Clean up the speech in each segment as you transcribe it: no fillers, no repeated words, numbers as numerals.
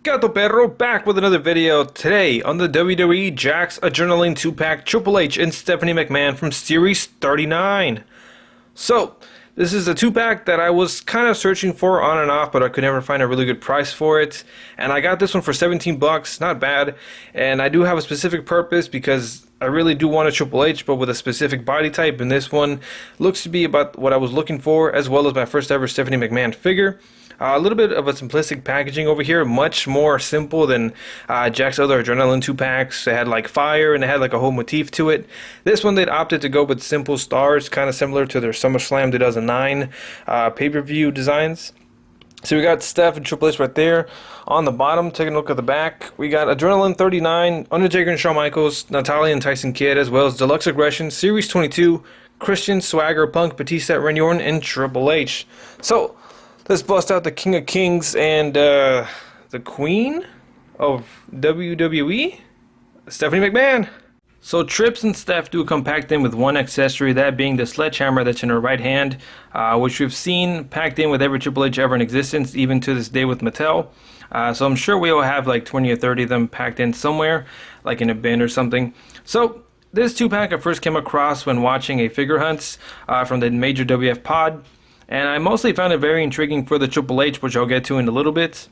Gato Perro back with another video today on the WWE JAKKS Adrenaline 2-pack Triple H and Stephanie McMahon from Series 39. So, this is a 2-pack that I was kind of searching for on and off, but I could never find a really good price for it. And I got this one for 17 bucks, not bad. And I do have a specific purpose because I really do want a Triple H, but with a specific body type. And this one looks to be about what I was looking for, as well as my first ever Stephanie McMahon figure. A little bit of a simplistic packaging over here, much more simple than JAKKS other Adrenaline 2-packs. It had like fire and it had like a whole motif to it. This one they'd opted to go with simple stars, kind of similar to their SummerSlam 2009 pay-per-view designs. So we got Steph and Triple H right there. On the bottom, taking a look at the back, we got Adrenaline 39, Undertaker and Shawn Michaels, Natalya and Tyson Kidd, as well as Deluxe Aggression, Series 22, Christian, Swagger, Punk, Batista, Randy Orton, and Triple H. So let's bust out the King of Kings and the Queen of WWE, Stephanie McMahon. So Trips and Steph do come packed in with one accessory, that being the sledgehammer that's in her right hand, which we've seen packed in with every Triple H ever in existence, even to this day with Mattel. So I'm sure we will have like 20 or 30 of them packed in somewhere, like in a bin or something. So this 2-pack I first came across when watching a figure hunts from the Major WF pod. And I mostly found it very intriguing for the Triple H, which I'll get to in a little bit.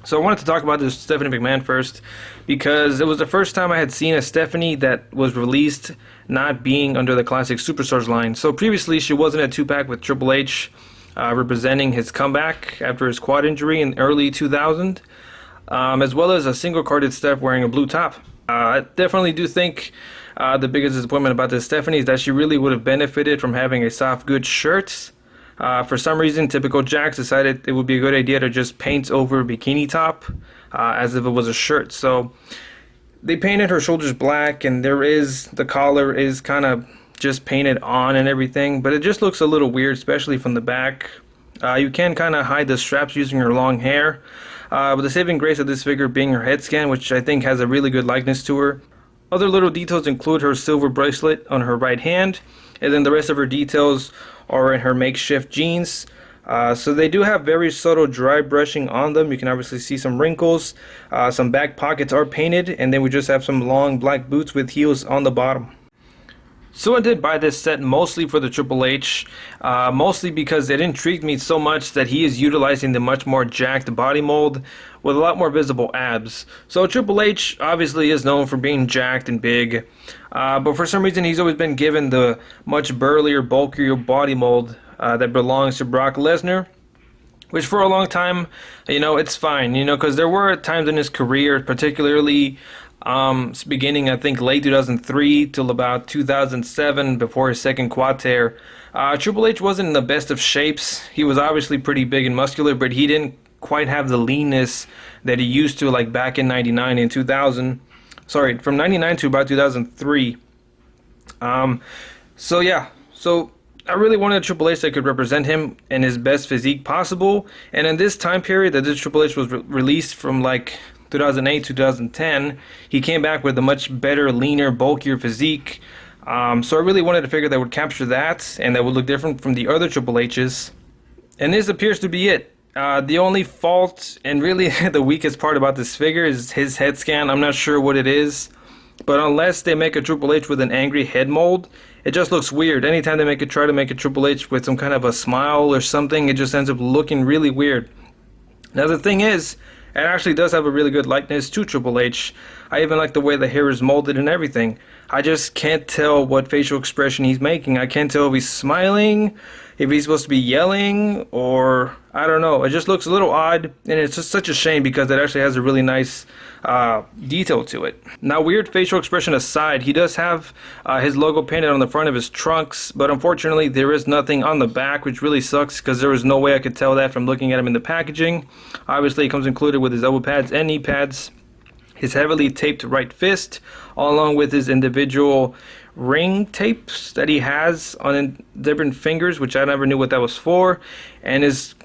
So I wanted to talk about this Stephanie McMahon first, because it was the first time I had seen a Stephanie that was released not being under the classic Superstars line. So previously she was in a 2-pack with Triple H, representing his comeback after his quad injury in early 2000, as well as a single-carded Steph wearing a blue top. I definitely do think the biggest disappointment about this Stephanie is that she really would have benefited from having a soft goods shirt. For some reason, typical JAKKS decided it would be a good idea to just paint over a bikini top as if it was a shirt. So they painted her shoulders black, and the collar is kind of just painted on and everything, but it just looks a little weird, especially from the back. You can kind of hide the straps using her long hair, but the saving grace of this figure being her head scan, which I think has a really good likeness to her. Other little details include her silver bracelet on her right hand, and then the rest of her details are in her makeshift jeans. So they do have very subtle dry brushing on them. You can obviously see some wrinkles. Some back pockets are painted, and then we just have some long black boots with heels on the bottom. So I did buy this set mostly for the Triple H, mostly because it intrigued me so much that he is utilizing the much more jacked body mold with a lot more visible abs. So Triple H obviously is known for being jacked and big, but for some reason he's always been given the much burlier, bulkier body mold that belongs to Brock Lesnar. Which for a long time, it's fine, because there were times in his career, particularly beginning, I think, late 2003 till about 2007, before his second quad tear, Triple H wasn't in the best of shapes. He was obviously pretty big and muscular, but he didn't quite have the leanness that he used to, like back in 99 and 2000. Sorry, from 99 to about 2003. So I really wanted a Triple H that could represent him in his best physique possible. And in this time period that this Triple H was released from, like 2008, 2010, he came back with a much better, leaner, bulkier physique. So I really wanted a figure that would capture that and that would look different from the other Triple H's. And this appears to be it. The only fault, and really the weakest part about this figure, is his head scan. I'm not sure what it is, but unless they make a Triple H with an angry head mold, it just looks weird. Anytime they try to make a Triple H with some kind of a smile or something, it just ends up looking really weird. Now the thing is, it actually does have a really good likeness to Triple H. I even like the way the hair is molded and everything. I just can't tell what facial expression he's making. I can't tell if he's smiling, if he's supposed to be yelling, or I don't know. It just looks a little odd, and it's just such a shame because it actually has a really nice detail to it. Now, weird facial expression aside, he does have his logo painted on the front of his trunks, but unfortunately there is nothing on the back, which really sucks because there was no way I could tell that from looking at him in the packaging. Obviously, it comes included with his elbow pads and knee pads, his heavily taped right fist, along with his individual ring tapes that he has on different fingers, which I never knew what that was for, and his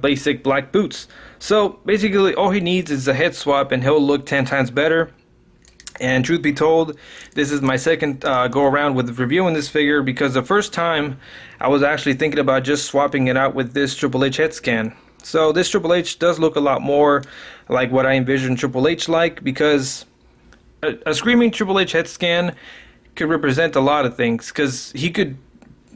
basic black boots. So basically all he needs is a head swap and he'll look 10 times better. And truth be told, this is my second go around with reviewing this figure, because the first time I was actually thinking about just swapping it out with this Triple H head scan. So this Triple H does look a lot more like what I envisioned Triple H like, because a screaming Triple H head scan could represent a lot of things, because he could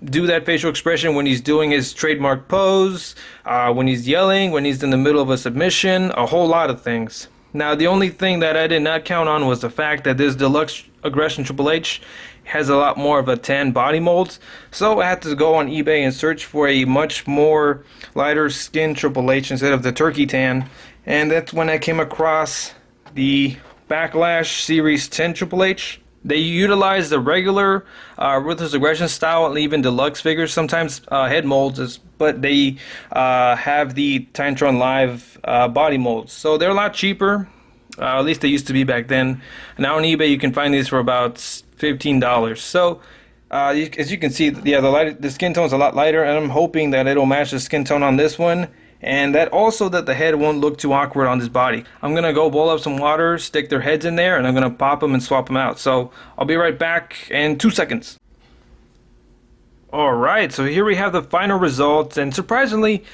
do that facial expression when he's doing his trademark pose, when he's yelling, when he's in the middle of a submission, a whole lot of things. Now, the only thing that I did not count on was the fact that this deluxe aggression Triple H has a lot more of a tan body mold, so I had to go on eBay and search for a much more lighter skin Triple H instead of the turkey tan, and that's when I came across the Backlash Series 10 Triple H. They utilize the regular Ruthless Aggression style and even deluxe figures, sometimes head molds, but they have the Titantron Live body molds. So they're a lot cheaper, at least they used to be back then. Now on eBay you can find these for about $15. So as you can see, yeah, the skin tone is a lot lighter, and I'm hoping that it'll match the skin tone on this one. And that also that the head won't look too awkward on this body. I'm gonna go boil up some water, stick their heads in there, and I'm gonna pop them and swap them out. So I'll be right back in 2 seconds. Alright, so here we have the final results, and surprisingly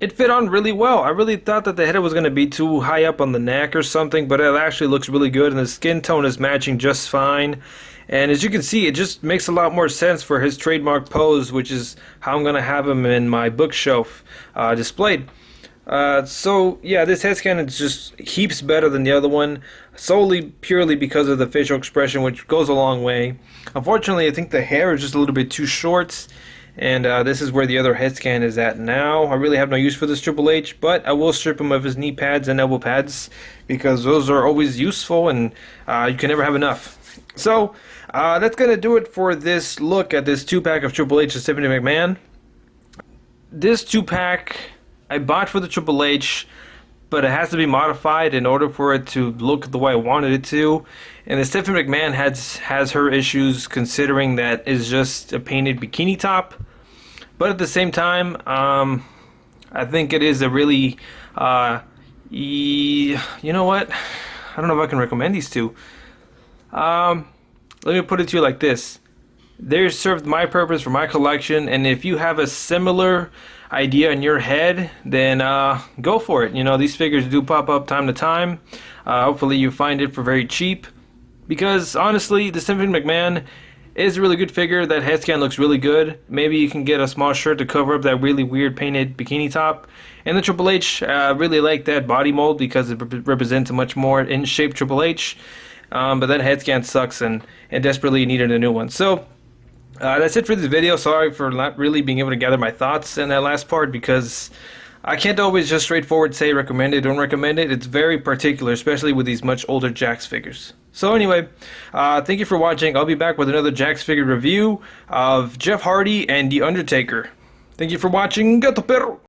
it fit on really well. I really thought that the head was gonna be too high up on the neck or something, but it actually looks really good, and the skin tone is matching just fine. And as you can see, it just makes a lot more sense for his trademark pose, which is how I'm going to have him in my bookshelf displayed. So yeah, this head scan is just heaps better than the other one, solely purely because of the facial expression, which goes a long way. Unfortunately, I think the hair is just a little bit too short, and this is where the other head scan is at now. I really have no use for this Triple H, but I will strip him of his knee pads and elbow pads, because those are always useful, and you can never have enough. So that's going to do it for this look at this 2-pack of Triple H and Stephanie McMahon. This 2-pack I bought for the Triple H, but it has to be modified in order for it to look the way I wanted it to. And the Stephanie McMahon has her issues, considering that it's just a painted bikini top. But at the same time, I think it is a really, you know what? I don't know if I can recommend these two. Let me put it to you like this. They served my purpose for my collection, and if you have a similar idea in your head, then go for it. You know, these figures do pop up time to time. Hopefully you find it for very cheap, because honestly, the Stephanie McMahon is a really good figure. That head scan looks really good. Maybe you can get a small shirt to cover up that really weird painted bikini top. And the Triple H, really like that body mold because it represents a much more in-shape Triple H. But that head scan sucks, and desperately needed a new one. So that's it for this video. Sorry for not really being able to gather my thoughts in that last part, because I can't always just straightforward say recommend it, don't recommend it. It's very particular, especially with these much older JAKKS figures. So anyway, thank you for watching. I'll be back with another JAKKS figure review of Jeff Hardy and The Undertaker. Thank you for watching. Gato, Perro!